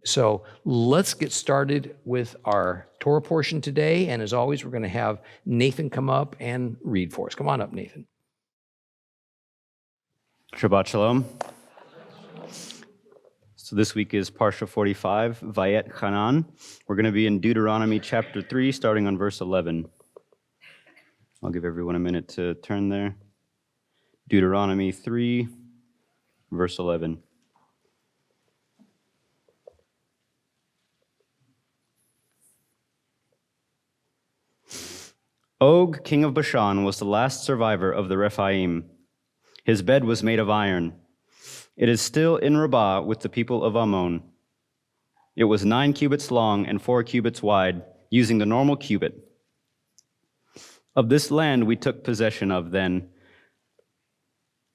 So let's get started with our Torah portion today. And as always, we're going to have Naathan come up and read for us. Come on up, Naathan. Shabbat Shalom. So this week is Parashah 45, Vayet Hanan. We're going to be in Deuteronomy chapter 3, starting on verse 11. I'll give everyone a minute to turn there. Deuteronomy 3, verse 11. Og, king of Bashan, was the last survivor of the Rephaim. His bed was made of iron. It is still in Rabbah with the people of Ammon. It was 9 cubits long and 4 cubits wide, using the normal cubit. Of this land we took possession of then.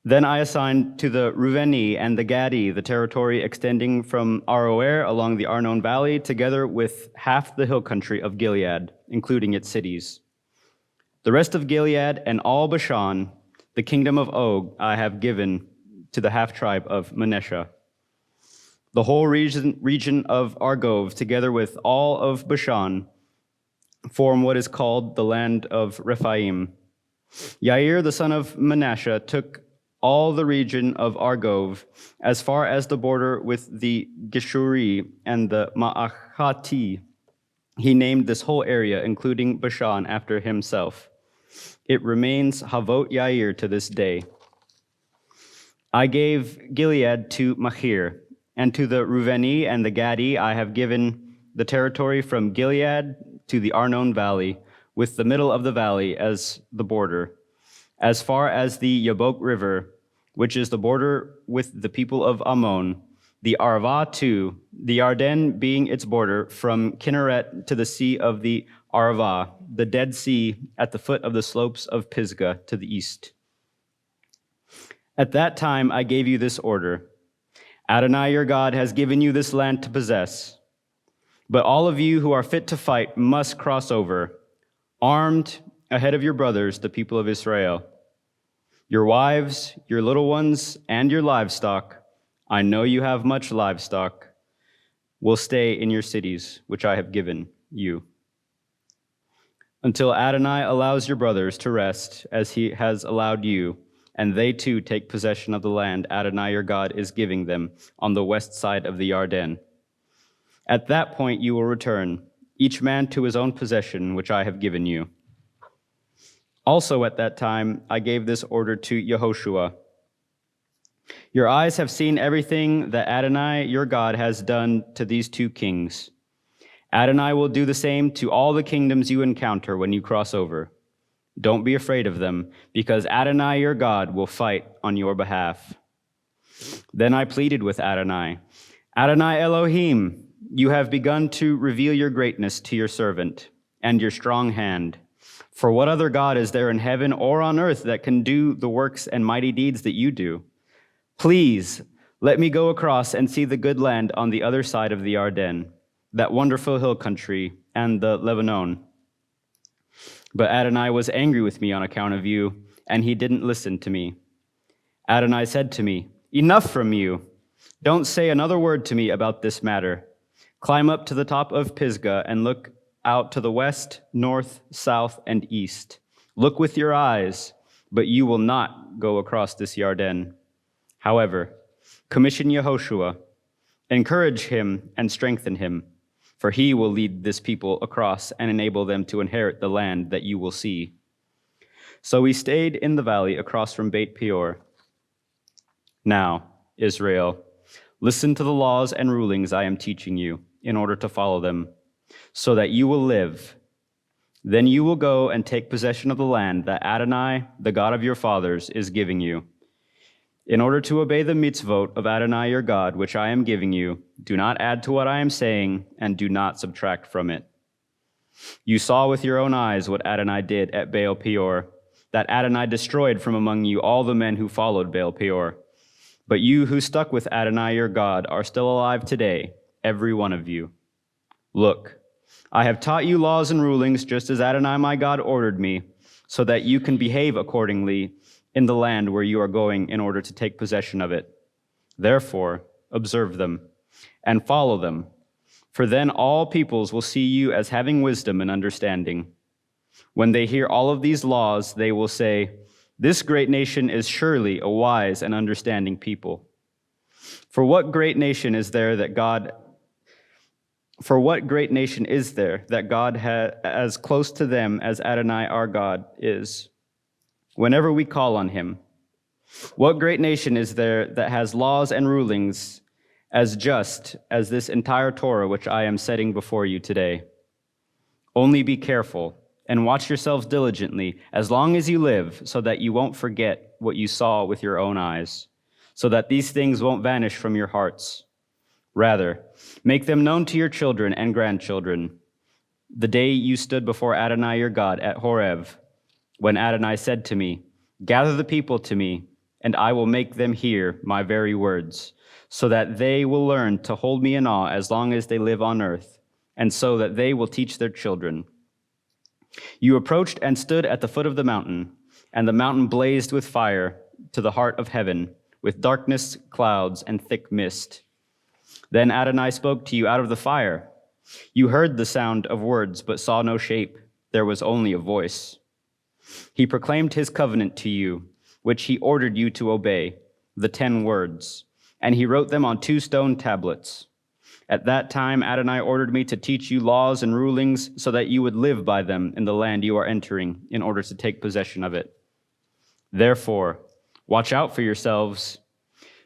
Then I assigned to the Reuveni and the Gadi the territory extending from Aroer along the Arnon Valley, together with half the hill country of Gilead, including its cities. The rest of Gilead and all Bashan, the kingdom of Og, I have given to the half-tribe of Manasseh. The whole region of Argob, together with all of Bashan, form what is called the land of Rephaim. Yair, the son of Manasseh, took all the region of Argob as far as the border with the Geshuri and the Ma'achati. He named this whole area, including Bashan, after himself. It remains Havot Yair to this day. I gave Gilead to Machir, and to the Reuveni and the Gadi I have given the territory from Gilead to the Arnon Valley, with the middle of the valley as the border, as far as the Yabok River, which is the border with the people of Ammon, the Arava too, the Yarden being its border from Kinneret to the sea of the Arava, the Dead Sea at the foot of the slopes of Pisgah to the east. At that time I gave you this order: Adonai your God has given you this land to possess. But all of you who are fit to fight must cross over, armed ahead of your brothers, the people of Israel. Your wives, your little ones, and your livestock, I know you have much livestock, will stay in your cities, which I have given you, until Adonai allows your brothers to rest as he has allowed you, and they too take possession of the land Adonai your God is giving them on the west side of the Yarden. At that point you will return, each man to his own possession, which I have given you. Also at that time I gave this order to Yehoshua: Your eyes have seen everything that Adonai your God has done to these 2 kings. Adonai will do the same to all the kingdoms you encounter when you cross over. Don't be afraid of them, because Adonai your God will fight on your behalf. Then I pleaded with Adonai: Adonai Elohim, you have begun to reveal your greatness to your servant and your strong hand. For what other God is there in heaven or on earth that can do the works and mighty deeds that you do? Please let me go across and see the good land on the other side of the Yarden, that wonderful hill country, and the Lebanon. But Adonai was angry with me on account of you, and he didn't listen to me. Adonai said to me, Enough from you. Don't say another word to me about this matter. Climb up to the top of Pisgah and look out to the west, north, south, and east. Look with your eyes, but you will not go across this Yarden. However, commission Yehoshua, encourage him and strengthen him, for he will lead this people across and enable them to inherit the land that you will see. So we stayed in the valley across from Beit Peor. Now, Israel, listen to the laws and rulings I am teaching you in order to follow them, so that you will live. Then you will go and take possession of the land that Adonai, the God of your fathers, is giving you. In order to obey the mitzvot of Adonai your God, which I am giving you, do not add to what I am saying, and do not subtract from it. You saw with your own eyes what Adonai did at Baal Peor, that Adonai destroyed from among you all the men who followed Baal Peor. But you who stuck with Adonai your God are still alive today, every one of you. Look, I have taught you laws and rulings just as Adonai my God ordered me, so that you can behave accordingly in the land where you are going in order to take possession of it. Therefore, observe them and follow them, For then all peoples will see you as having wisdom and understanding. When they hear all of these laws, they will say, 'This great nation is surely a wise and understanding people.' For what great nation is there that God has as close to them as Adonai our God is, whenever we call on him? What great nation is there that has laws and rulings as just as this entire Torah which I am setting before you today? Only be careful and watch yourselves diligently as long as you live, so that you won't forget what you saw with your own eyes, so that these things won't vanish from your hearts. Rather, make them known to your children and grandchildren, the day you stood before Adonai your God at Horeb, when Adonai said to me, 'Gather the people to me, and I will make them hear my very words, so that they will learn to hold me in awe as long as they live on earth, and so that they will teach their children.' You approached and stood at the foot of the mountain, and the mountain blazed with fire to the heart of heaven, with darkness, clouds, and thick mist. Then Adonai spoke to you out of the fire. You heard the sound of words, but saw no shape. There was only a voice. He proclaimed his covenant to you, which he ordered you to obey, the 10 words, and he wrote them on 2 stone tablets. At that time, Adonai ordered me to teach you laws and rulings so that you would live by them in the land you are entering in order to take possession of it. Therefore, watch out for yourselves,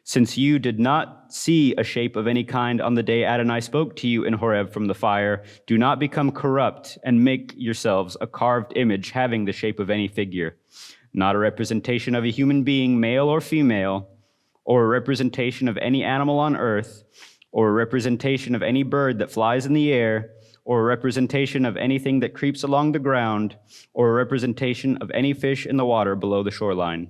since you did not see a shape of any kind on the day Adonai spoke to you in Horeb from the fire. Do not become corrupt and make yourselves a carved image having the shape of any figure, not a representation of a human being, male or female, or a representation of any animal on earth, or a representation of any bird that flies in the air, or a representation of anything that creeps along the ground, or a representation of any fish in the water below the shoreline.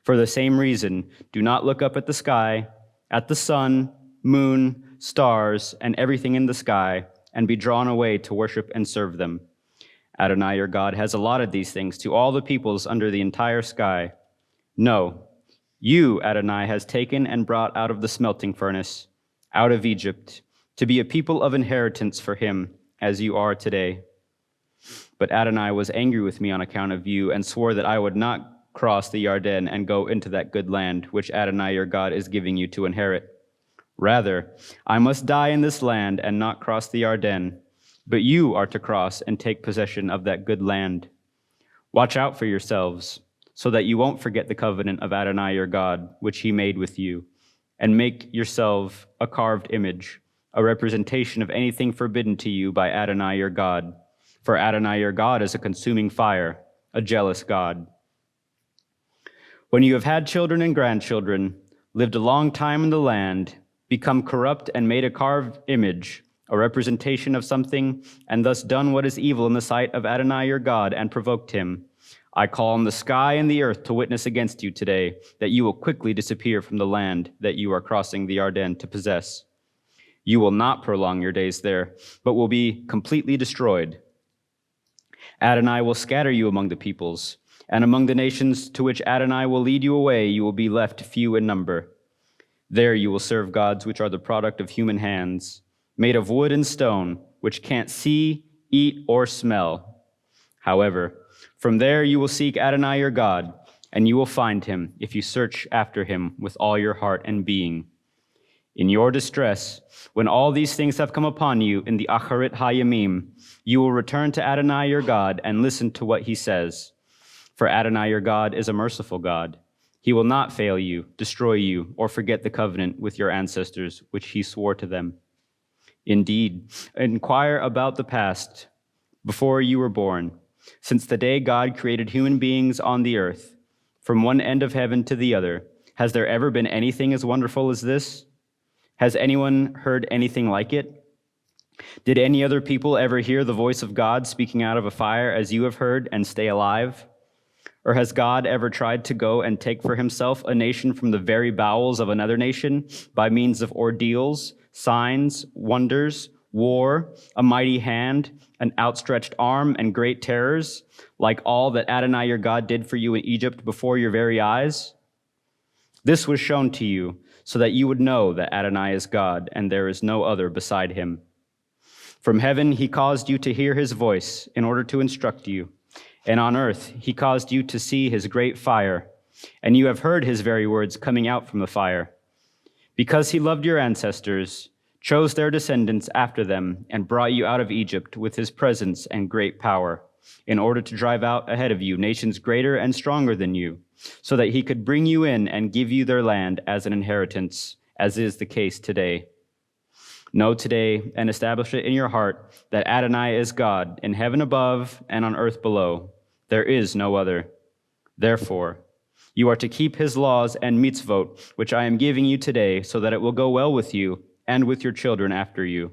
For the same reason, do not look up at the sky, at the sun, moon, stars, and everything in the sky, and be drawn away to worship and serve them. Adonai your God has allotted these things to all the peoples under the entire sky. No, you, Adonai, has taken and brought out of the smelting furnace, out of Egypt, to be a people of inheritance for him, as you are today. But Adonai was angry with me on account of you, and swore that I would not cross the Yarden and go into that good land which Adonai your God is giving you to inherit. Rather, I must die in this land and not cross the Yarden, but you are to cross and take possession of that good land. Watch out for yourselves, so that you won't forget the covenant of Adonai your God, which he made with you, and make yourself a carved image, a representation of anything forbidden to you by Adonai your God. For Adonai your God is a consuming fire, a jealous God. When you have had children and grandchildren, lived a long time in the land, become corrupt and made a carved image, a representation of something, and thus done what is evil in the sight of Adonai your God and provoked him, I call on the sky and the earth to witness against you today, that you will quickly disappear from the land that you are crossing the Yarden to possess. You will not prolong your days there, but will be completely destroyed. Adonai will scatter you among the peoples, and among the nations to which Adonai will lead you away, you will be left few in number. There you will serve gods which are the product of human hands, made of wood and stone, which can't see, eat, or smell. However, from there you will seek Adonai your God, and you will find him if you search after him with all your heart and being. In your distress, when all these things have come upon you in the Acharit HaYamim, you will return to Adonai your God and listen to what he says. For Adonai your God is a merciful God. He will not fail you, destroy you, or forget the covenant with your ancestors, which he swore to them. Indeed, inquire about the past, before you were born, since the day God created human beings on the earth, from one end of heaven to the other. Has there ever been anything as wonderful as this? Has anyone heard anything like it? Did any other people ever hear the voice of God speaking out of a fire as you have heard and stay alive? Or has God ever tried to go and take for himself a nation from the very bowels of another nation by means of ordeals, signs, wonders, war, a mighty hand, an outstretched arm, and great terrors, like all that Adonai your God did for you in Egypt before your very eyes? This was shown to you, so that you would know that Adonai is God, and there is no other beside him. From heaven he caused you to hear his voice in order to instruct you, and on earth he caused you to see his great fire, and you have heard his very words coming out from the fire. Because he loved your ancestors, chose their descendants after them, and brought you out of Egypt with his presence and great power, in order to drive out ahead of you nations greater and stronger than you, so that he could bring you in and give you their land as an inheritance, as is the case today. Know today and establish it in your heart that Adonai is God in heaven above and on earth below. There is no other. Therefore, you are to keep his laws and mitzvot, which I am giving you today, so that it will go well with you and with your children after you,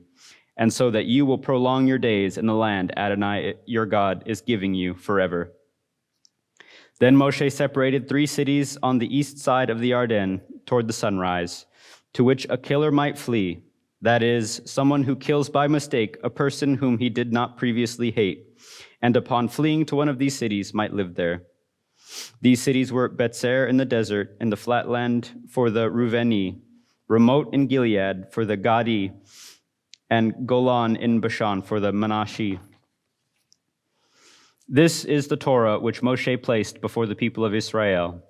and so that you will prolong your days in the land Adonai your God is giving you forever. Then Moshe separated 3 cities on the east side of the Yarden toward the sunrise, to which a killer might flee, that is, someone who kills by mistake a person whom he did not previously hate, and upon fleeing to one of these cities might live there. These cities were Betzer in the desert, in the flat land for the Reuveni, remote in Gilead for the Gadi, and Golan in Bashan for the Manasseh. This is the Torah which Moshe placed before the people of Israel.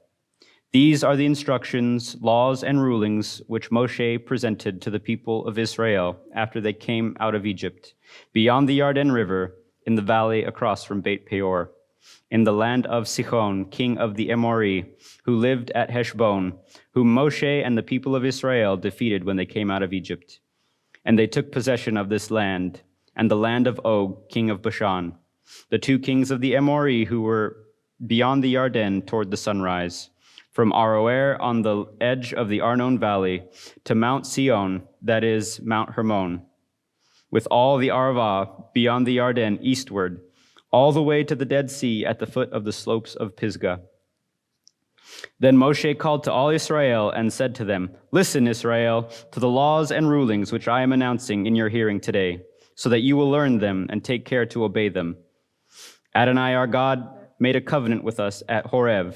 These are the instructions, laws, and rulings which Moshe presented to the people of Israel after they came out of Egypt, beyond the Yarden River, in the valley across from Beit Peor, in the land of Sihon, king of the Amori, who lived at Heshbon, whom Moshe and the people of Israel defeated when they came out of Egypt. And they took possession of this land, and the land of Og, king of Bashan, the 2 kings of the Amori who were beyond the Yarden toward the sunrise, from Aroer on the edge of the Arnon Valley to Mount Sion, that is, Mount Hermon, with all the Arava beyond the Yarden eastward, all the way to the Dead Sea at the foot of the slopes of Pisgah. Then Moshe called to all Israel and said to them, "Listen, Israel, to the laws and rulings which I am announcing in your hearing today, so that you will learn them and take care to obey them. Adonai our God made a covenant with us at Horeb.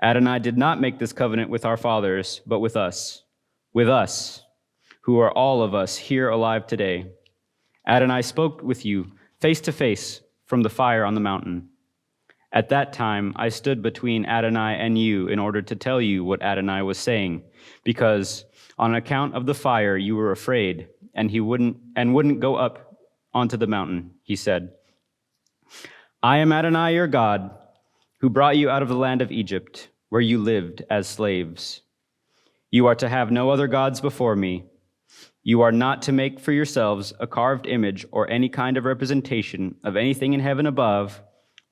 Adonai did not make this covenant with our fathers, but with us, who are all of us here alive today. Adonai spoke with you face to face from the fire on the mountain. At that time, I stood between Adonai and you in order to tell you what Adonai was saying, because on account of the fire you were afraid, and wouldn't go up onto the mountain," he said. "I am Adonai your God, who brought you out of the land of Egypt, where you lived as slaves. You are to have no other gods before me. You are not to make for yourselves a carved image or any kind of representation of anything in heaven above,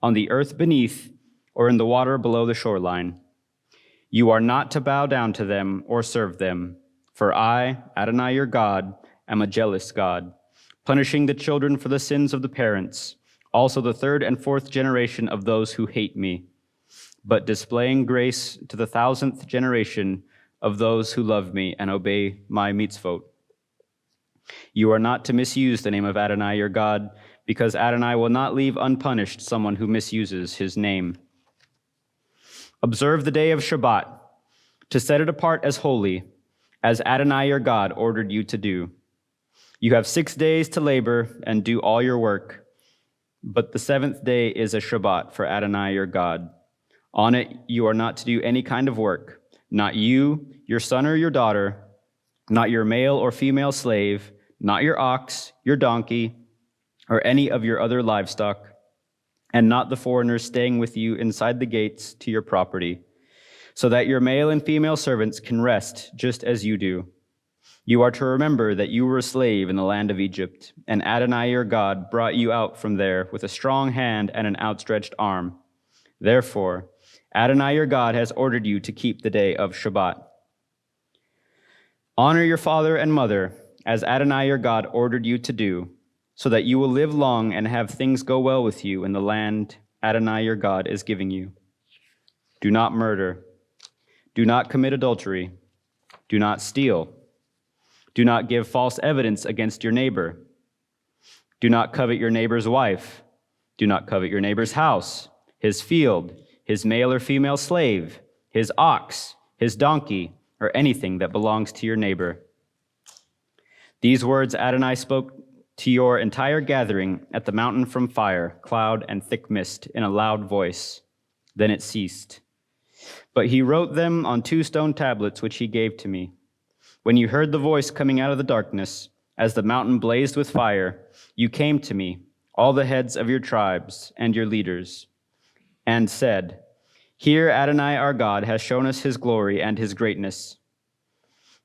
on the earth beneath, or in the water below the shoreline. You are not to bow down to them or serve them, for I, Adonai your God, am a jealous God, punishing the children for the sins of the parents, also the 3rd and 4th generation of those who hate me, but displaying grace to the 1,000th generation of those who love me and obey my mitzvot. You are not to misuse the name of Adonai your God, because Adonai will not leave unpunished someone who misuses his name. Observe the day of Shabbat, to set it apart as holy, as Adonai your God ordered you to do. You have 6 days to labor and do all your work, but the 7th day is a Shabbat for Adonai your God. On it you are not to do any kind of work, not you, your son or your daughter, not your male or female slave, not your ox, your donkey, or any of your other livestock, and not the foreigners staying with you inside the gates to your property, so that your male and female servants can rest just as you do. You are to remember that you were a slave in the land of Egypt, and Adonai your God brought you out from there with a strong hand and an outstretched arm. Therefore, Adonai your God has ordered you to keep the day of Shabbat. Honor your father and mother, as Adonai your God ordered you to do, so that you will live long and have things go well with you in the land Adonai your God is giving you. Do not murder. Do not commit adultery. Do not steal. Do not give false evidence against your neighbor. Do not covet your neighbor's wife. Do not covet your neighbor's house, his field, his male or female slave, his ox, his donkey, or anything that belongs to your neighbor. These words Adonai spoke to your entire gathering at the mountain from fire, cloud, and thick mist in a loud voice. Then it ceased. But he wrote them on 2 stone tablets, which he gave to me. When you heard the voice coming out of the darkness, as the mountain blazed with fire, you came to me, all the heads of your tribes and your leaders, and said, Here Adonai our God has shown us his glory and his greatness.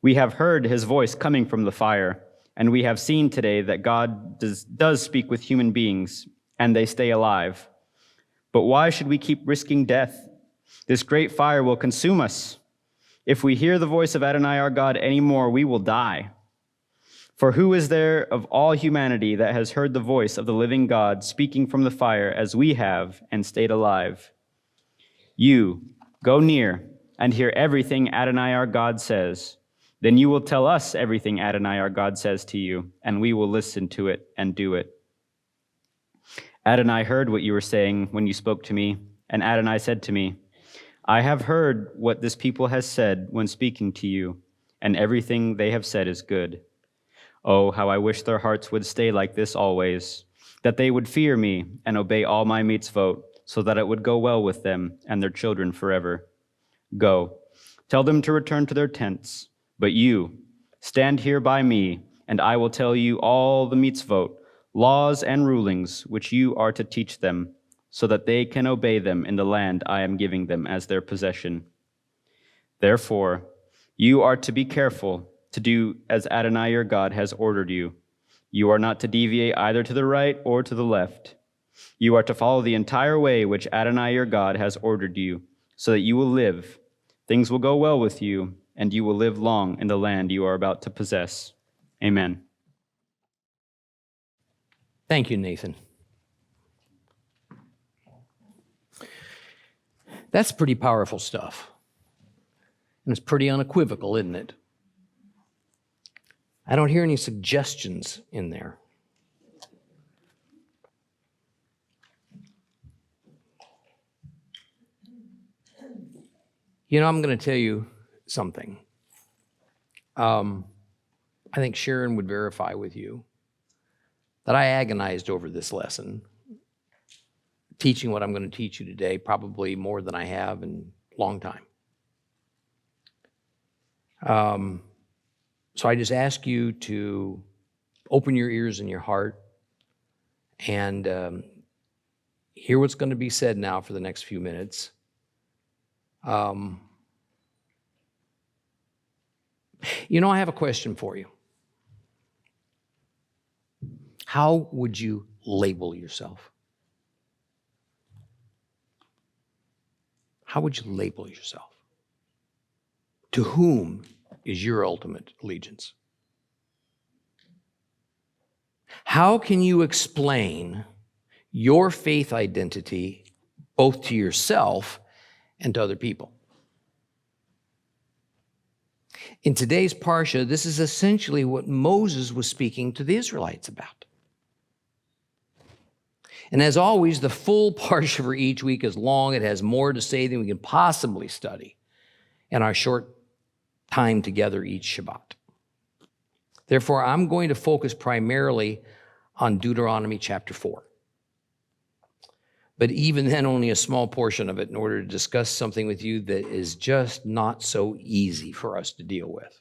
We have heard his voice coming from the fire, and we have seen today that God does speak with human beings, and they stay alive. But why should we keep risking death? This great fire will consume us. If we hear the voice of Adonai our God anymore, we will die. For who is there of all humanity that has heard the voice of the living God speaking from the fire as we have and stayed alive? You, go near and hear everything Adonai our God says. Then you will tell us everything Adonai our God says to you, and we will listen to it and do it. Adonai heard what you were saying when you spoke to me, and Adonai said to me, I have heard what this people has said when speaking to you, and everything they have said is good. Oh, how I wish their hearts would stay like this always, that they would fear me and obey all my mitzvot, so that it would go well with them and their children forever. Go, tell them to return to their tents, but you, stand here by me, and I will tell you all the mitzvot, laws and rulings which you are to teach them, so that they can obey them in the land I am giving them as their possession. Therefore, you are to be careful to do as Adonai your God has ordered you. You are not to deviate either to the right or to the left. You are to follow the entire way which Adonai your God has ordered you, so that you will live. Things will go well with you, and you will live long in the land you are about to possess. Amen. Thank you, Nathan. That's pretty powerful stuff. And it's pretty unequivocal, isn't it? I don't hear any suggestions in there. You know, I'm going to tell you something. I think Sharon would verify with you that I agonized over this lesson, teaching what I'm going to teach you today, probably more than I have in a long time. So I just ask you to open your ears and your heart and hear what's going to be said now for the next few minutes. You know, I have a question for you. How would you label yourself? How would you label yourself? To whom is your ultimate allegiance? How can you explain your faith identity both to yourself and to other people? In today's Parashah, this is essentially what Moses was speaking to the Israelites about. And as always, the full Parashah for each week is long. It has more to say than we can possibly study in our short time together each Shabbat. Therefore, I'm going to focus primarily on Deuteronomy chapter 4. But even then, only a small portion of it in order to discuss something with you that is just not so easy for us to deal with.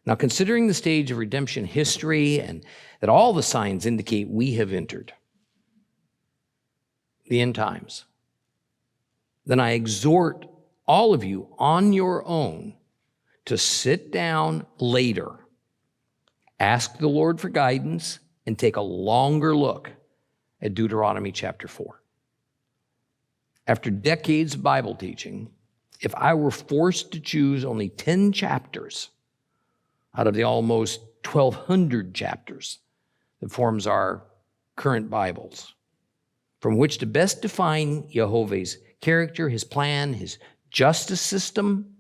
Now, considering the stage of redemption history and that all the signs indicate we have entered the end times, then I exhort all of you on your own to sit down later, ask the Lord for guidance, and take a longer look at Deuteronomy chapter 4. After decades of Bible teaching, if I were forced to choose only 10 chapters out of the almost 1,200 chapters that forms our current Bibles, from which to best define Jehovah's character, his plan, his justice system,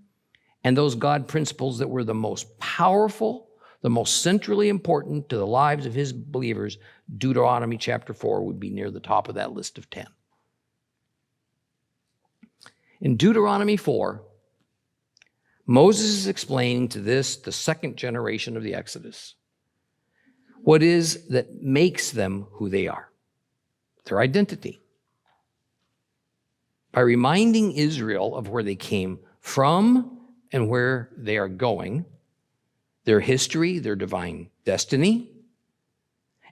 and those God principles that were the most powerful, the most centrally important to the lives of his believers, Deuteronomy chapter 4 would be near the top of that list of 10. In Deuteronomy 4, Moses is explaining to this, the second generation of the Exodus, what is that makes them who they are, their identity. By reminding Israel of where they came from and where they are going, their history, their divine destiny.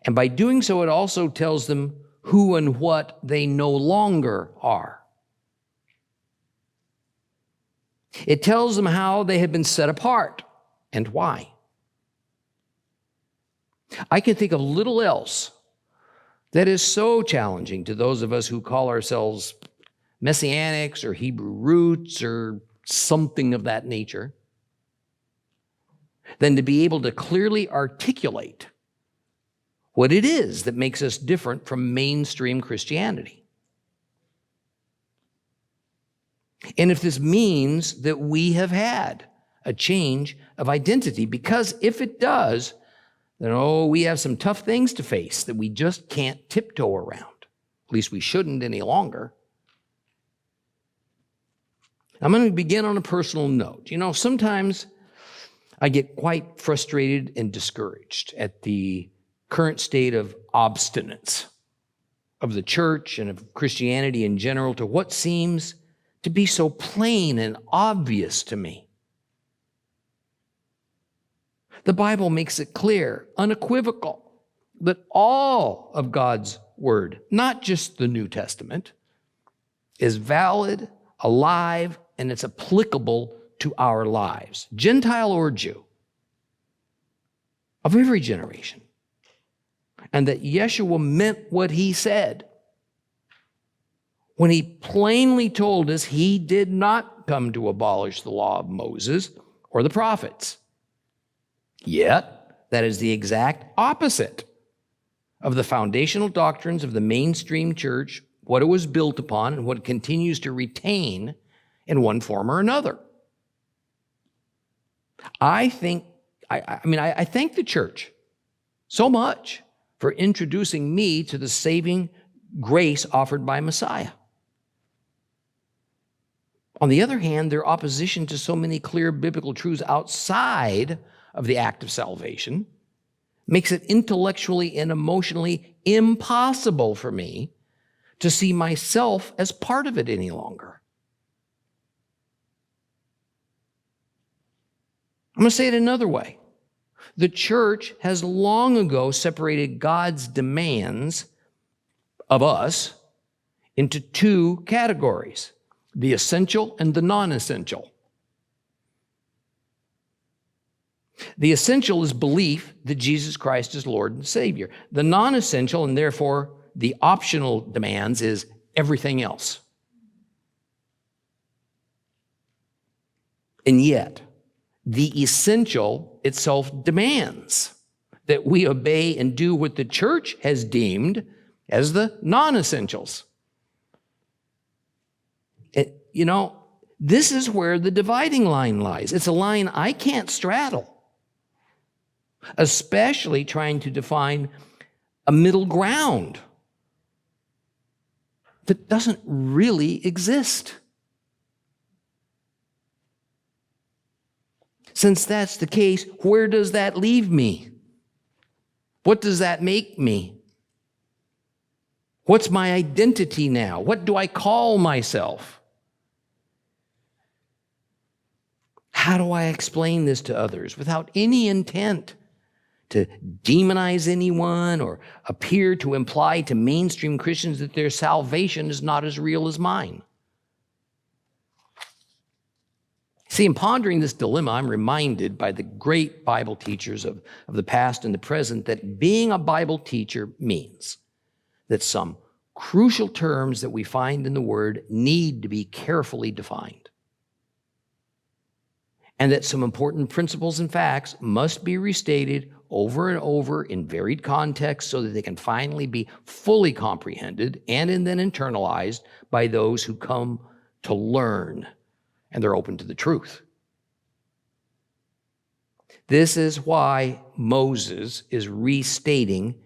And by doing so, it also tells them who and what they no longer are. It tells them how they have been set apart and why. I can think of little else that is so challenging to those of us who call ourselves Messianics or Hebrew roots or something of that nature than to be able to clearly articulate what it is that makes us different from mainstream Christianity. And if this means that we have had a change of identity, because if it does, then we have some tough things to face that we just can't tiptoe around. At least we shouldn't any longer. I'm going to begin on a personal note. Sometimes I get quite frustrated and discouraged at the current state of obstinance of the church and of Christianity in general to what seems to be so plain and obvious to me. The Bible makes it clear, unequivocal, that all of God's word, not just the New Testament, is valid, alive, and it's applicable to our lives, Gentile or Jew, of every generation. And that Yeshua meant what he said when he plainly told us he did not come to abolish the law of Moses or the prophets. Yet, that is the exact opposite of the foundational doctrines of the mainstream church, what it was built upon and what it continues to retain in one form or another. I thank the church so much for introducing me to the saving grace offered by Messiah. On the other hand, their opposition to so many clear biblical truths outside of the act of salvation makes it intellectually and emotionally impossible for me to see myself as part of it any longer. I'm going to say it another way. The church has long ago separated God's demands of us into two categories, the essential and the non-essential. The essential is belief that Jesus Christ is Lord and Savior. The non-essential, and therefore the optional demands, is everything else. And yet, the essential itself demands that we obey and do what the church has deemed as the non-essentials. This is where the dividing line lies. It's a line I can't straddle, especially trying to define a middle ground that doesn't really exist. Since that's the case, where does that leave me? What does that make me? What's my identity now? What do I call myself? How do I explain this to others without any intent to demonize anyone or appear to imply to mainstream Christians that their salvation is not as real as mine? See, in pondering this dilemma, I'm reminded by the great Bible teachers of the past and the present that being a Bible teacher means that some crucial terms that we find in the Word need to be carefully defined, and that some important principles and facts must be restated over and over in varied contexts so that they can finally be fully comprehended and then internalized by those who come to learn and they're open to the truth. This is why Moses is restating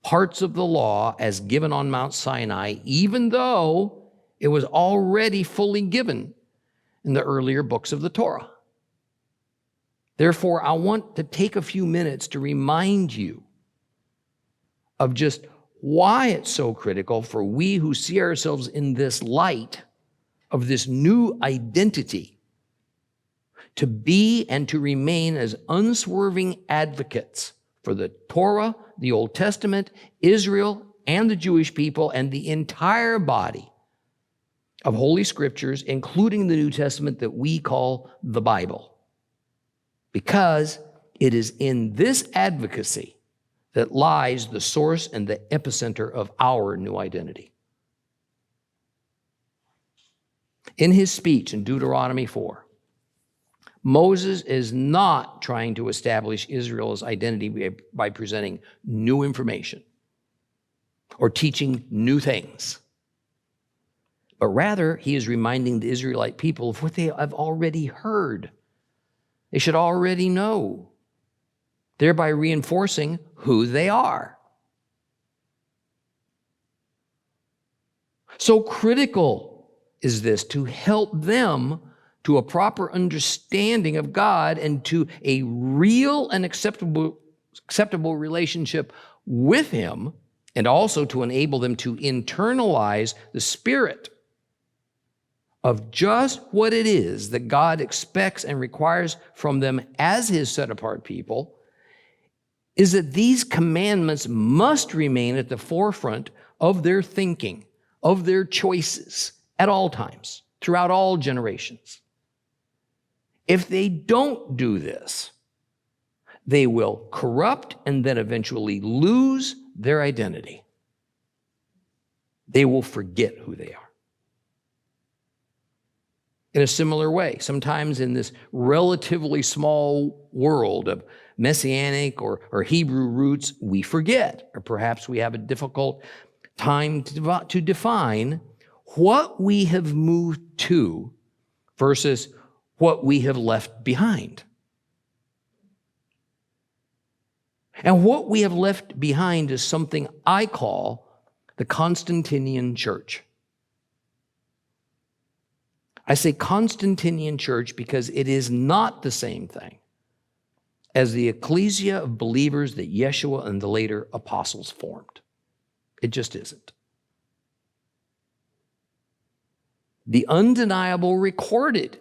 parts of the law as given on Mount Sinai, even though it was already fully given in the earlier books of the Torah. Therefore, I want to take a few minutes to remind you of just why it's so critical for we who see ourselves in this light of this new identity to be and to remain as unswerving advocates for the Torah, the Old Testament, Israel, and the Jewish people, and the entire body of Holy Scriptures, including the New Testament that we call the Bible. Because it is in this advocacy that lies the source and the epicenter of our new identity. In his speech in Deuteronomy 4, Moses is not trying to establish Israel's identity by presenting new information or teaching new things, but rather he is reminding the Israelite people of what they have already heard. They should already know, thereby reinforcing who they are. So critical is this to help them to a proper understanding of God and to a real and acceptable relationship with Him, and also to enable them to internalize the spirit of just what it is that God expects and requires from them as His set-apart people, is that these commandments must remain at the forefront of their thinking, of their choices at all times, throughout all generations. If they don't do this, they will corrupt and then eventually lose their identity. They will forget who they are. In a similar way, sometimes in this relatively small world of Messianic or Hebrew roots, we forget, or perhaps we have a difficult time to define what we have moved to versus what we have left behind. And what we have left behind is something I call the Constantinian Church. I say Constantinian Church because it is not the same thing as the ecclesia of believers that Yeshua and the later apostles formed. It just isn't. The undeniable recorded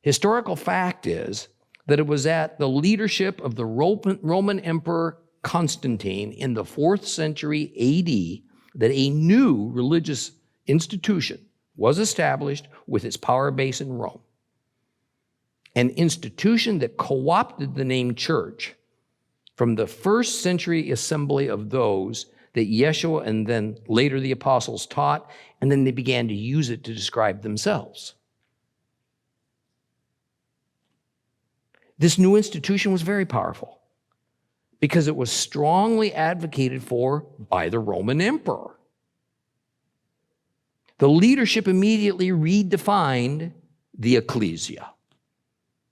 historical fact is that it was at the leadership of the Roman Emperor Constantine in the 4th century AD that a new religious institution was established with its power base in Rome. An institution that co-opted the name church from the 1st century assembly of those that Yeshua and then later the apostles taught, and then they began to use it to describe themselves. This new institution was very powerful because it was strongly advocated for by the Roman emperor. The leadership immediately redefined the ecclesia,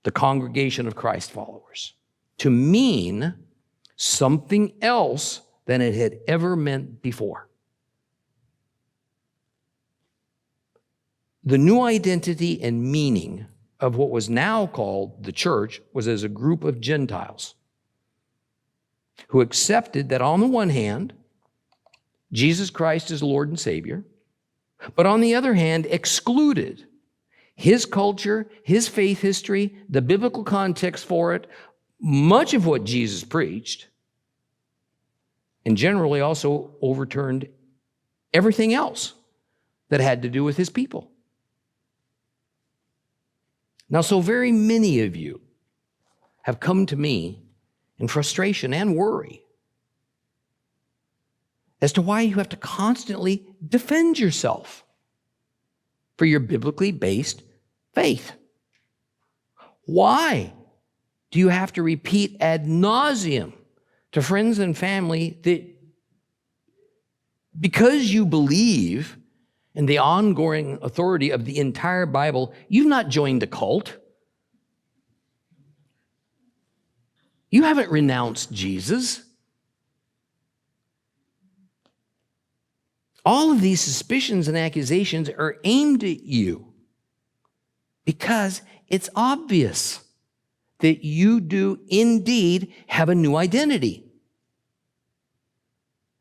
the congregation of Christ followers, to mean something else than it had ever meant before. The new identity and meaning of what was now called the church was as a group of Gentiles who accepted that on the one hand, Jesus Christ is Lord and Savior, but on the other hand, excluded His culture, His faith history, the biblical context for it, much of what Jesus preached, and generally also overturned everything else that had to do with His people. Now, so very many of you have come to me in frustration and worry as to why you have to constantly defend yourself for your biblically based faith. Why do you have to repeat ad nauseum to friends and family that because you believe in the ongoing authority of the entire Bible, you've not joined a cult? You haven't renounced Jesus. All of these suspicions and accusations are aimed at you because it's obvious that you do indeed have a new identity.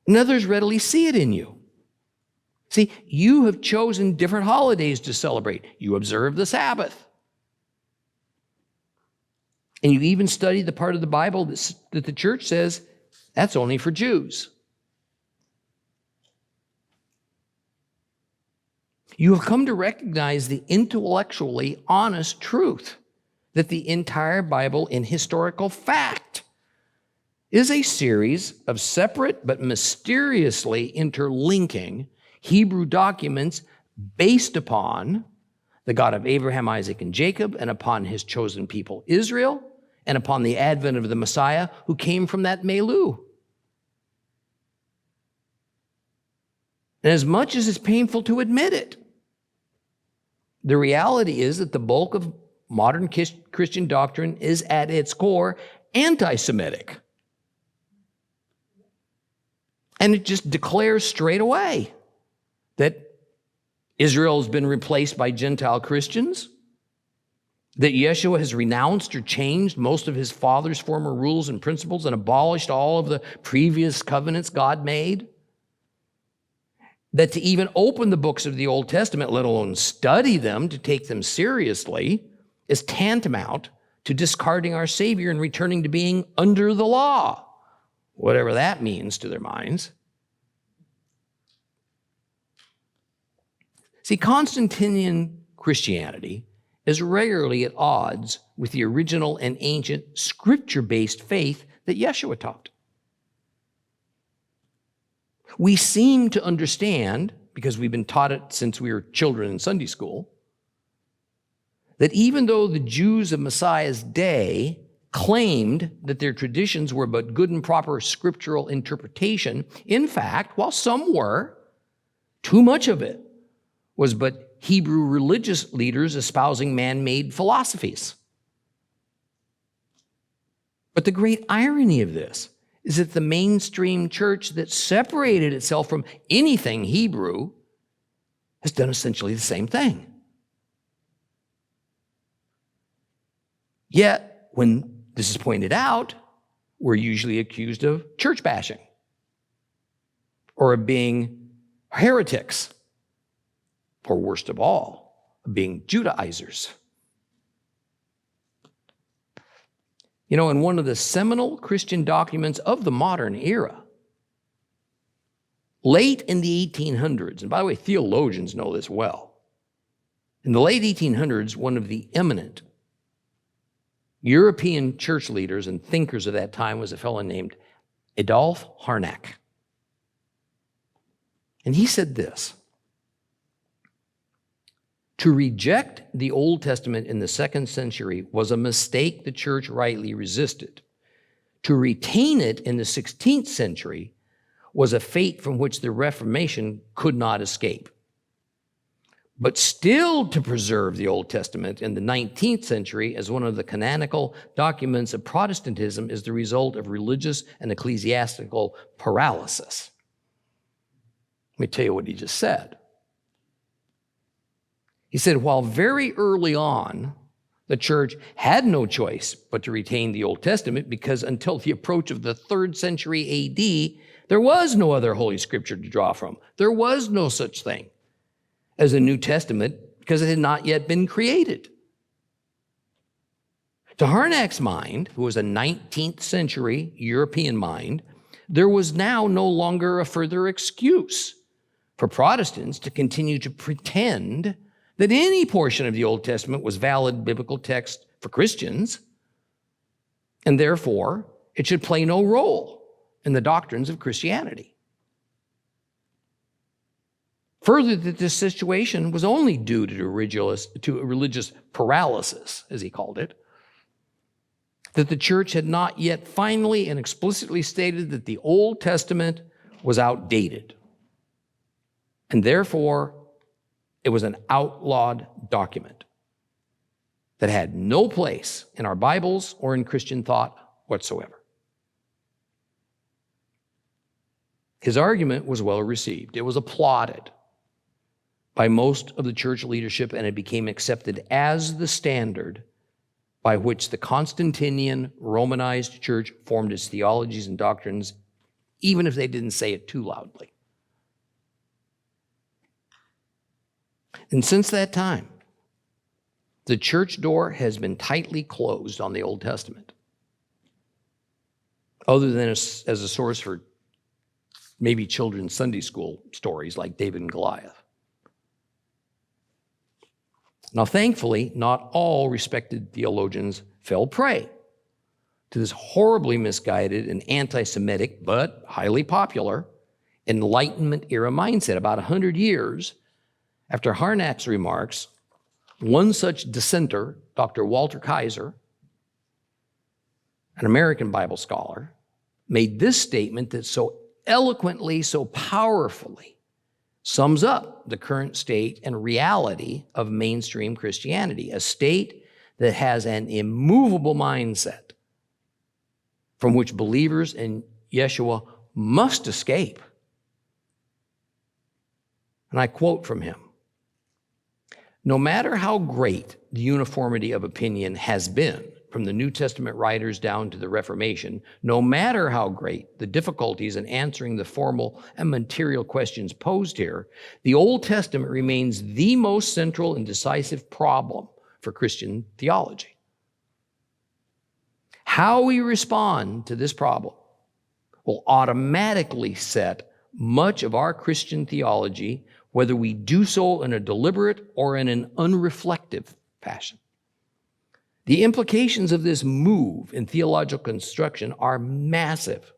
And others readily see it in you. See, you have chosen different holidays to celebrate. You observe the Sabbath. And you even study the part of the Bible that the church says that's only for Jews. You have come to recognize the intellectually honest truth that the entire Bible, in historical fact, is a series of separate but mysteriously interlinking Hebrew documents based upon the God of Abraham, Isaac, and Jacob, and upon his chosen people, Israel, and upon the advent of the Messiah who came from that milieu. And as much as it's painful to admit it, the reality is that the bulk of modern Christian doctrine is at its core anti-Semitic. And it just declares straight away that Israel has been replaced by Gentile Christians, that Yeshua has renounced or changed most of his father's former rules and principles and abolished all of the previous covenants God made, that to even open the books of the Old Testament, let alone study them, to take them seriously, is tantamount to discarding our Savior and returning to being under the law, whatever that means to their minds. See, Constantinian Christianity is regularly at odds with the original and ancient scripture-based faith that Yeshua taught. We seem to understand, because we've been taught it since we were children in Sunday school, that even though the Jews of Messiah's day claimed that their traditions were but good and proper scriptural interpretation, in fact, while some were, too much of it was but Hebrew religious leaders espousing man-made philosophies. But the great irony of this is that the mainstream church that separated itself from anything Hebrew has done essentially the same thing. Yet, when this is pointed out, we're usually accused of church bashing or of being heretics, or worst of all, of being Judaizers. You know, in one of the seminal Christian documents of the modern era, late in the 1800s, and by the way, theologians know this well, in the late 1800s, one of the eminent European church leaders and thinkers of that time was a fellow named Adolf Harnack. And he said this: to reject the Old Testament in the 2nd century was a mistake the church rightly resisted. To retain it in the 16th century was a fate from which the Reformation could not escape. But still to preserve the Old Testament in the 19th century as one of the canonical documents of Protestantism is the result of religious and ecclesiastical paralysis. Let me tell you what he just said. He said, while very early on, the church had no choice but to retain the Old Testament because until the approach of the 3rd century AD, there was no other Holy Scripture to draw from. There was no such thing as a New Testament because it had not yet been created. To Harnack's mind, who was a 19th century European mind, there was now no longer a further excuse for Protestants to continue to pretend that any portion of the Old Testament was valid biblical text for Christians, and therefore it should play no role in the doctrines of Christianity. Further, that this situation was only due to religious paralysis, as he called it, that the church had not yet finally and explicitly stated that the Old Testament was outdated, and therefore it was an outlawed document that had no place in our Bibles or in Christian thought whatsoever. His argument was well received. It was applauded by most of the church leadership, and it became accepted as the standard by which the Constantinian Romanized Church formed its theologies and doctrines, even if they didn't say it too loudly. And since that time, the church door has been tightly closed on the Old Testament, other than as a source for maybe children's Sunday school stories like David and Goliath. Now, thankfully, not all respected theologians fell prey to this horribly misguided and anti-Semitic, but highly popular, Enlightenment era mindset. About 100 years after Harnack's remarks, one such dissenter, Dr. Walter Kaiser, an American Bible scholar, made this statement that so eloquently, so powerfully sums up the current state and reality of mainstream Christianity, a state that has an immovable mindset from which believers in Yeshua must escape. And I quote from him, "No matter how great the uniformity of opinion has been from the New Testament writers down to the Reformation, no matter how great the difficulties in answering the formal and material questions posed here, the Old Testament remains the most central and decisive problem for Christian theology. How we respond to this problem will automatically set much of our Christian theology, whether we do so in a deliberate or in an unreflective fashion. The implications of this move in theological construction are massive.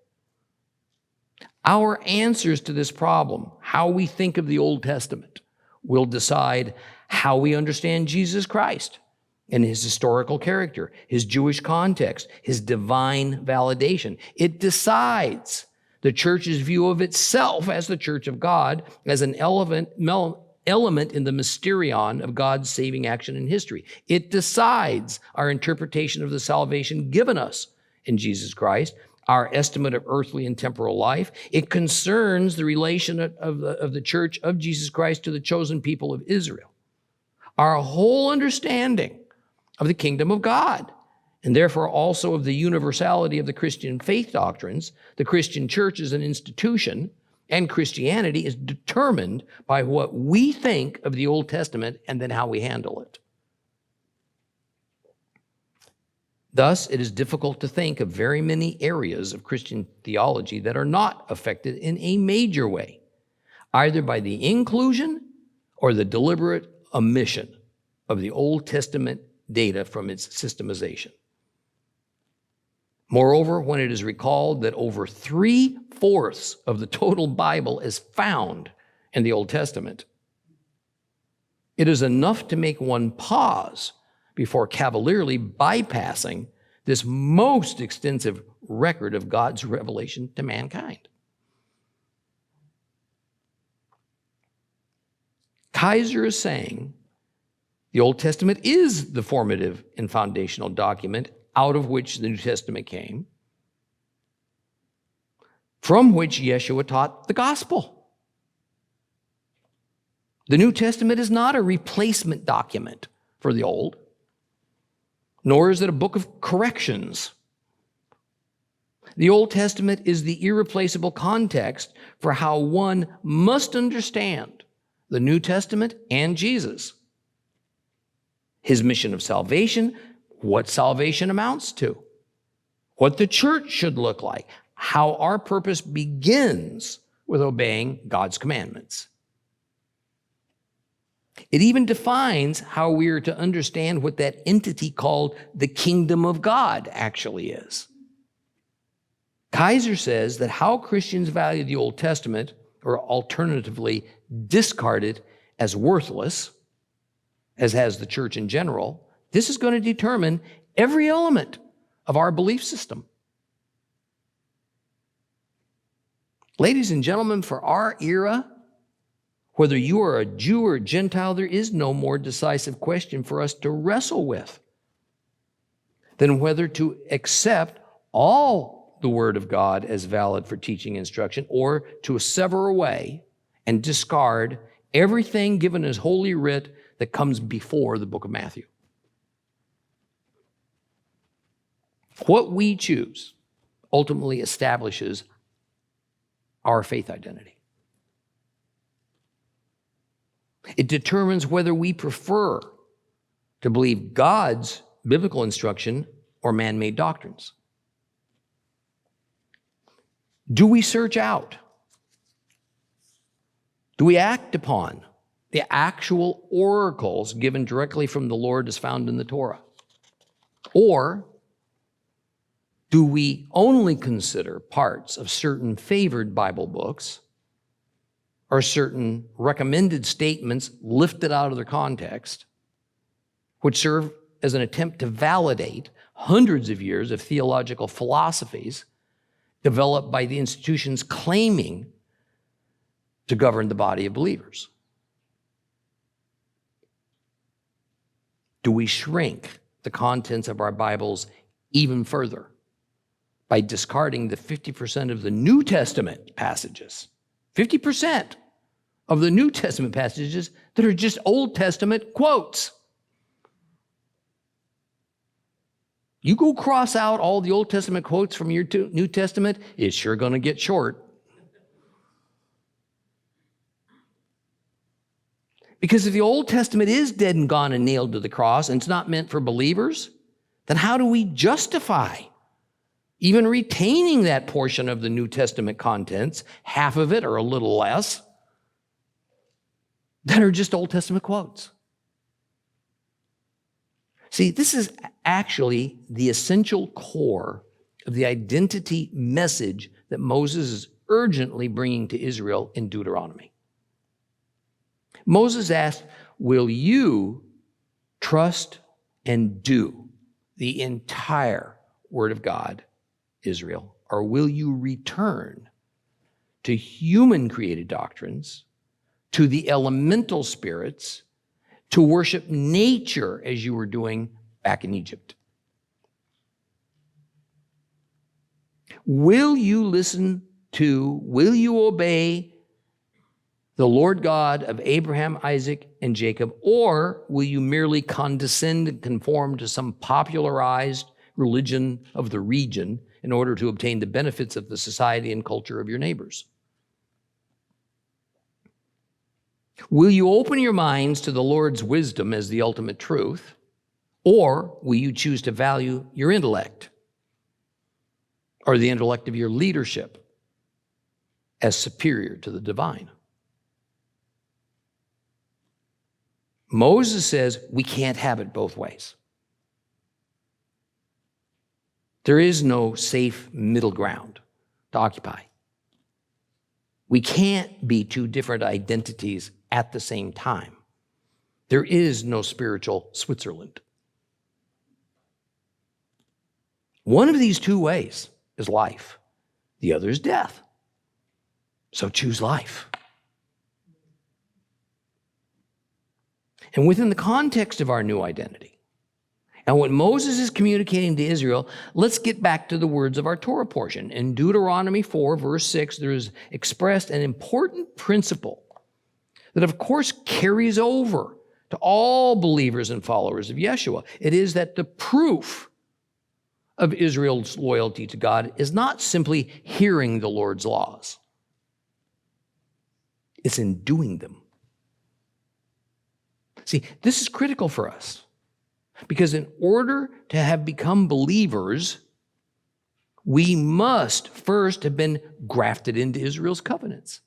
Our answers to this problem, how we think of the Old Testament, will decide how we understand Jesus Christ and his historical character, his Jewish context, his divine validation. It decides the church's view of itself as the church of God, as an element in the mysterion of God's saving action in history. It decides our interpretation of the salvation given us in Jesus Christ, our estimate of earthly and temporal life. It concerns the relation of the church of Jesus Christ to the chosen people of Israel. Our whole understanding of the kingdom of God, and therefore also of the universality of the Christian faith doctrines, the Christian church as an institution, and Christianity is determined by what we think of the Old Testament and then how we handle it. Thus, it is difficult to think of very many areas of Christian theology that are not affected in a major way, either by the inclusion or the deliberate omission of the Old Testament data from its systemization. Moreover, when it is recalled that over 3/4 of the total Bible is found in the Old Testament, it is enough to make one pause before cavalierly bypassing this most extensive record of God's revelation to mankind. Kaiser is saying the Old Testament is the formative and foundational document out of which the New Testament came, from which Yeshua taught the gospel. The New Testament is not a replacement document for the Old, nor is it a book of corrections. The Old Testament is the irreplaceable context for how one must understand the New Testament and Jesus, his mission of salvation, what salvation amounts to, what the church should look like, how our purpose begins with obeying God's commandments. It even defines how we are to understand what that entity called the kingdom of God actually is. Kaiser says that how Christians value the Old Testament, or alternatively discard it as worthless, as has the church in general, this is going to determine every element of our belief system. Ladies and gentlemen, for our era, whether you are a Jew or a Gentile, there is no more decisive question for us to wrestle with than whether to accept all the Word of God as valid for teaching and instruction, or to sever away and discard everything given as Holy Writ that comes before the book of Matthew. What we choose ultimately establishes our faith identity. It determines whether we prefer to believe God's biblical instruction or man-made doctrines. Do we search out? Do we act upon the actual oracles given directly from the Lord as found in the Torah? Or do we only consider parts of certain favored Bible books or certain recommended statements lifted out of their context, which serve as an attempt to validate hundreds of years of theological philosophies developed by the institutions claiming to govern the body of believers? Do we shrink the contents of our Bibles even further by discarding the 50% of the New Testament passages, 50% of the New Testament passages that are just Old Testament quotes? You go cross out all the Old Testament quotes from your New Testament, it's sure going to get short. Because if the Old Testament is dead and gone and nailed to the cross and it's not meant for believers, then how do we justify even retaining that portion of the New Testament contents, half of it or a little less, that are just Old Testament quotes? See, this is actually the essential core of the identity message that Moses is urgently bringing to Israel in Deuteronomy. Moses asked, will you trust and do the entire Word of God, Israel, or will you return to human-created doctrines, to the elemental spirits, to worship nature as you were doing back in Egypt? Will you will you obey the Lord God of Abraham, Isaac, and Jacob, or will you merely condescend and conform to some popularized religion of the region in order to obtain the benefits of the society and culture of your neighbors? Will you open your minds to the Lord's wisdom as the ultimate truth, or will you choose to value your intellect or the intellect of your leadership as superior to the divine? Moses says we can't have it both ways. There is no safe middle ground to occupy. We can't be two different identities at the same time. There is no spiritual Switzerland. One of these two ways is life. The other is death. So choose life. And within the context of our new identity, and what Moses is communicating to Israel, let's get back to the words of our Torah portion. In Deuteronomy 4, verse 6, there is expressed an important principle that, of course, carries over to all believers and followers of Yeshua. It is that the proof of Israel's loyalty to God is not simply hearing the Lord's laws. It's in doing them. See, this is critical for us because in order to have become believers, we must first have been grafted into Israel's covenants.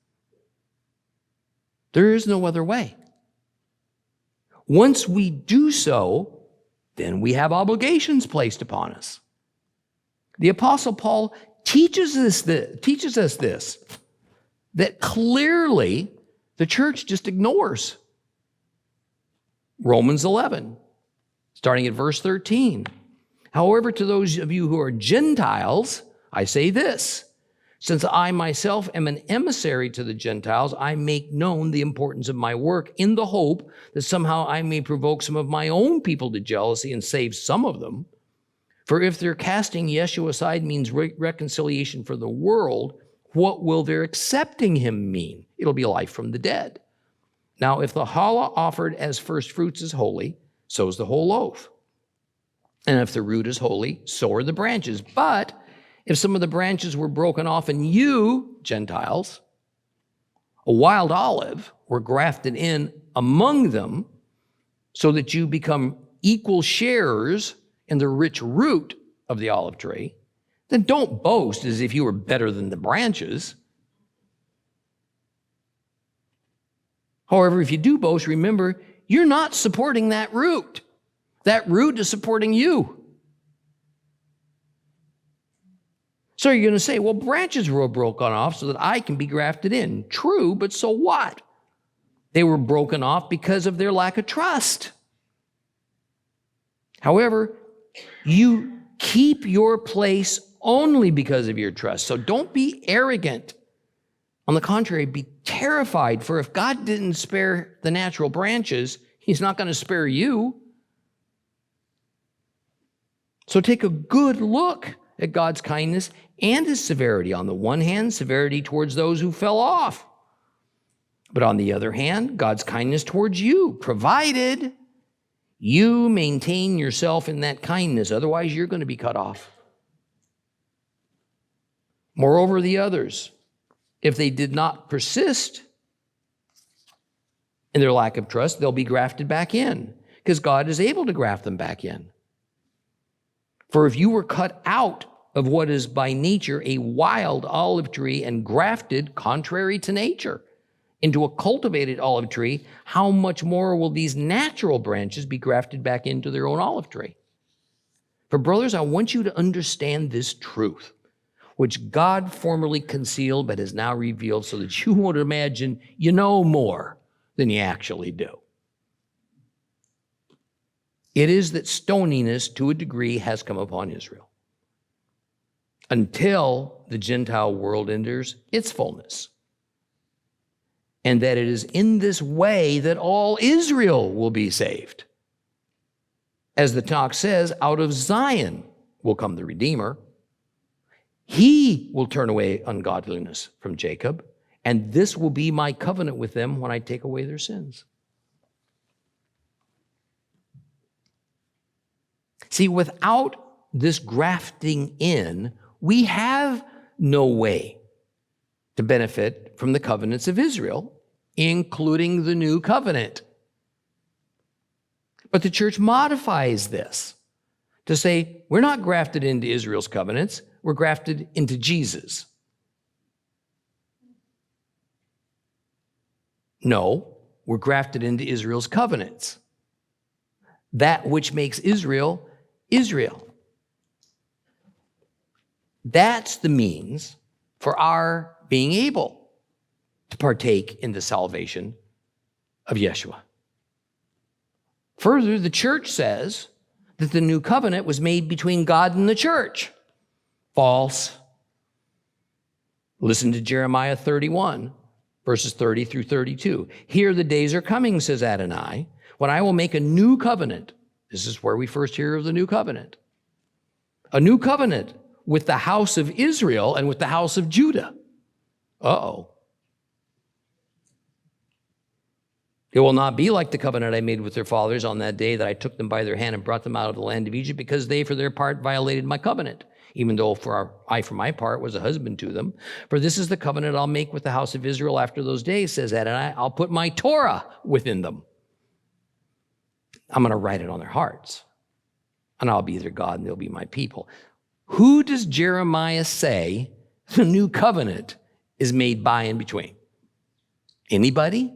There is no other way. Once we do so, then we have obligations placed upon us. The Apostle Paul teaches us this, that clearly the church just ignores. Romans 11, starting at verse 13. However, to those of you who are Gentiles, I say this: since I myself am an emissary to the Gentiles, I make known the importance of my work in the hope that somehow I may provoke some of my own people to jealousy and save some of them. For if their casting Yeshua aside means reconciliation for the world, what will their accepting him mean? It'll be life from the dead. Now, if the challah offered as first fruits is holy, so is the whole loaf. And if the root is holy, so are the branches. But if some of the branches were broken off and you, Gentiles, a wild olive, were grafted in among them so that you become equal sharers in the rich root of the olive tree, then don't boast as if you were better than the branches. However, if you do boast, remember, you're not supporting that root. That root is supporting you. So you're going to say, well, branches were broken off so that I can be grafted in. True, but so what? They were broken off because of their lack of trust. However, you keep your place only because of your trust. So don't be arrogant. On the contrary, be terrified, for if God didn't spare the natural branches, he's not going to spare you. So take a good look at God's kindness and his severity. On the one hand, severity towards those who fell off. But on the other hand, God's kindness towards you, provided you maintain yourself in that kindness. Otherwise, you're going to be cut off. Moreover, the others, if they did not persist in their lack of trust, they'll be grafted back in, because God is able to graft them back in. For if you were cut out of what is by nature a wild olive tree and grafted, contrary to nature, into a cultivated olive tree, how much more will these natural branches be grafted back into their own olive tree? For brothers, I want you to understand this truth, which God formerly concealed but has now revealed, so that you won't imagine you know more than you actually do. It is that stoniness, to a degree, has come upon Israel, until the Gentile world enters its fullness. And that it is in this way that all Israel will be saved. As the talk says, out of Zion will come the Redeemer. He will turn away ungodliness from Jacob, and this will be my covenant with them when I take away their sins. See, without this grafting in, we have no way to benefit from the covenants of Israel, including the new covenant. But the church modifies this to say, we're not grafted into Israel's covenants, we're grafted into Jesus. No, we're grafted into Israel's covenants. That which makes Israel, Israel. That's the means for our being able to partake in the salvation of Yeshua. Further, the church says that the new covenant was made between God and the church. False. Listen to Jeremiah 31, verses 30 through 32. Here the days are coming, says Adonai, when I will make a new covenant. This is where we first hear of the new covenant. A new covenant with the house of Israel and with the house of Judah. Uh-oh. It will not be like the covenant I made with their fathers on that day that I took them by their hand and brought them out of the land of Egypt, because they, for their part, violated my covenant, even though I, for my part, was a husband to them. For this is the covenant I'll make with the house of Israel after those days, says Adonai. I'll put my Torah within them. I'm going to write it on their hearts, and I'll be their God, and they'll be my people. Who does Jeremiah say the new covenant is made by and between? Anybody?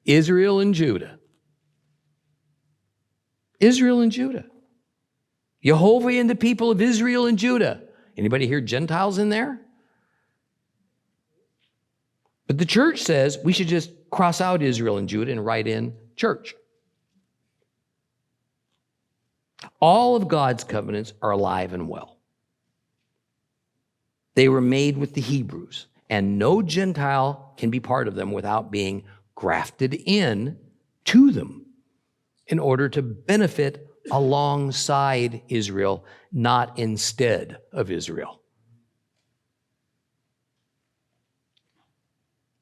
Israel and Judah. Israel and Judah. Jehovah and the people of Israel and Judah. Anybody hear Gentiles in there? But the church says we should just cross out Israel and Judah and write in church. All of God's covenants are alive and well. They were made with the Hebrews, and no Gentile can be part of them without being grafted in to them in order to benefit alongside Israel, not instead of Israel.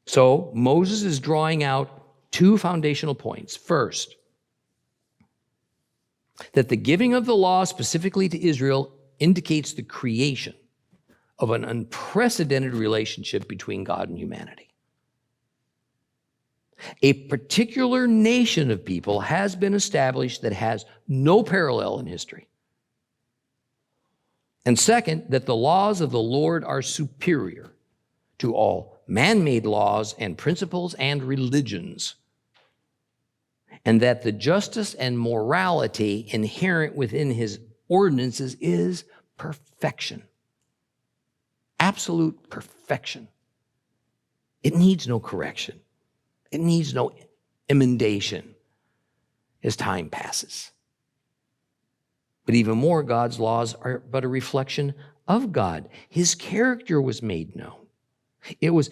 So Moses is drawing out two foundational points. First, that the giving of the law specifically to Israel indicates the creation of an unprecedented relationship between God and humanity. A particular nation of people has been established that has no parallel in history. And second, that the laws of the Lord are superior to all man-made laws and principles and religions, and that the justice and morality inherent within his ordinances is perfection. Absolute perfection. It needs no correction. It needs no emendation as time passes. But even more, God's laws are but a reflection of God. His character was made known. It was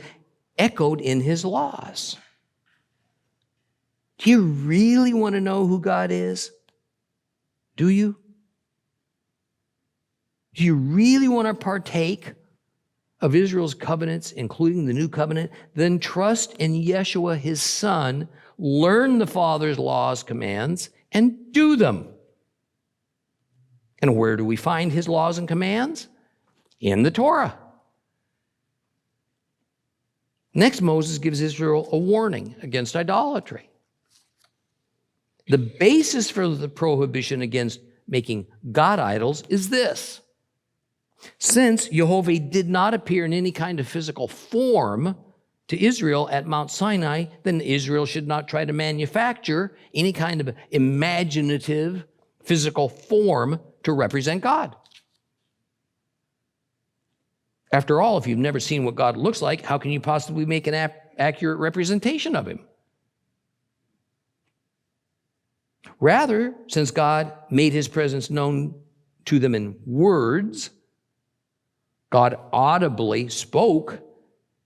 echoed in his laws. Do you really want to know who God is? Do you? Do you really want to partake of Israel's covenants, including the new covenant? Then trust in Yeshua, his son, learn the Father's laws, commands, and do them. And where do we find his laws and commands? In the Torah. Next, Moses gives Israel a warning against idolatry. The basis for the prohibition against making God idols is this. Since Jehovah did not appear in any kind of physical form to Israel at Mount Sinai, then Israel should not try to manufacture any kind of imaginative physical form to represent God. After all, if you've never seen what God looks like, how can you possibly make an accurate representation of him? Rather, since God made his presence known to them in words, God audibly spoke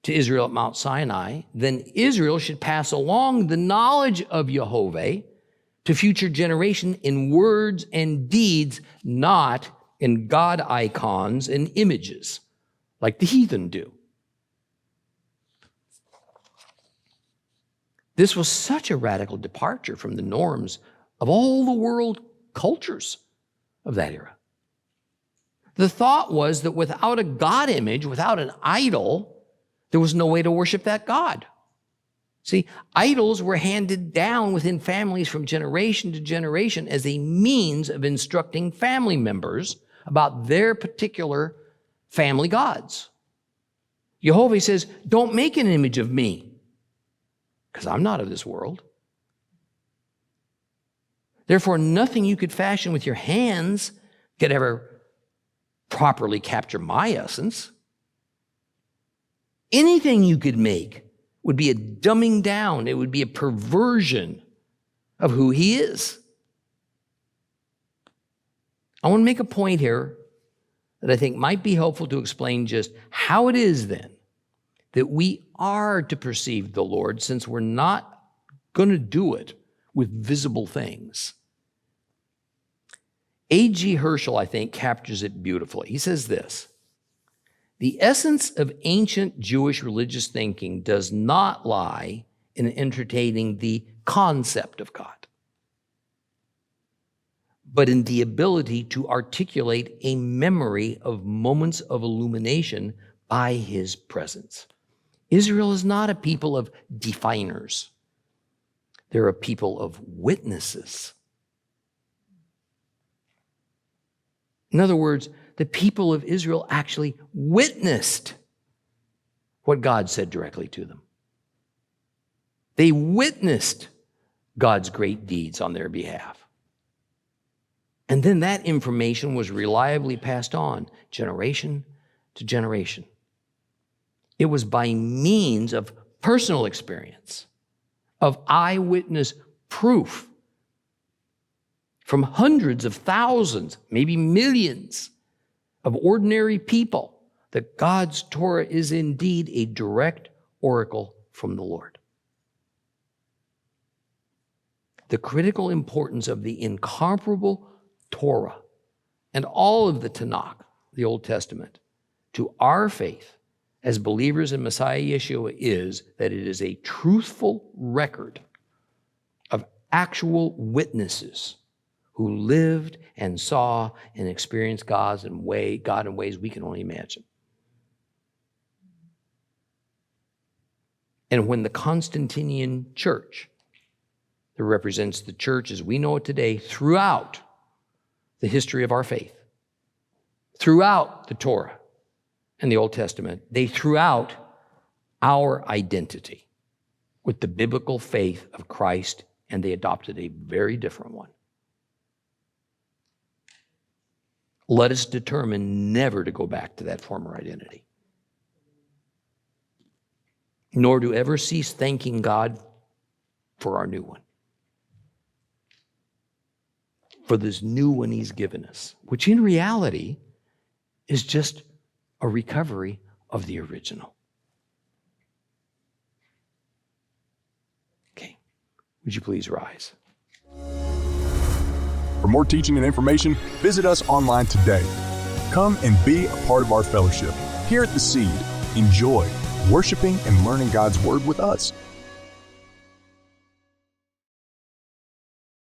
to Israel at Mount Sinai, then Israel should pass along the knowledge of Jehovah to future generation in words and deeds, not in God icons and images, like the heathen do. This was such a radical departure from the norms of all the world cultures of that era. The thought was that without a God image, without an idol, there was no way to worship that God. See, idols were handed down within families from generation to generation as a means of instructing family members about their particular family gods. Jehovah says, don't make an image of me, because I'm not of this world. Therefore, nothing you could fashion with your hands could ever properly capture my essence. Anything you could make would be a dumbing down. It would be a perversion of who he is. I want to make a point here that I think might be helpful to explain just how it is then that we are to perceive the Lord, since we're not going to do it with visible things. A.G. Herschel, I think, captures it beautifully. He says this: the essence of ancient Jewish religious thinking does not lie in entertaining the concept of God, but in the ability to articulate a memory of moments of illumination by his presence. Israel is not a people of definers. They're a people of witnesses. In other words, the people of Israel actually witnessed what God said directly to them. They witnessed God's great deeds on their behalf. And then that information was reliably passed on generation to generation. It was by means of personal experience, of eyewitness proof from hundreds of thousands, maybe millions of ordinary people, that God's Torah is indeed a direct oracle from the Lord. The critical importance of the incomparable Torah and all of the Tanakh, the Old Testament, to our faith as believers in Messiah Yeshua is that it is a truthful record of actual witnesses who lived and saw and experienced God in ways we can only imagine. And when the Constantinian church, that represents the church as we know it today, throughout the history of our faith, throughout the Torah and the Old Testament, they threw out our identity with the biblical faith of Christ, and they adopted a very different one. Let us determine never to go back to that former identity, nor to ever cease thanking God for our new one, for this new one He's given us, which in reality is just a recovery of the original. Okay, would you please rise? For more teaching and information, visit us online today. Come and be a part of our fellowship. Here at The Seed, enjoy worshiping and learning God's Word with us.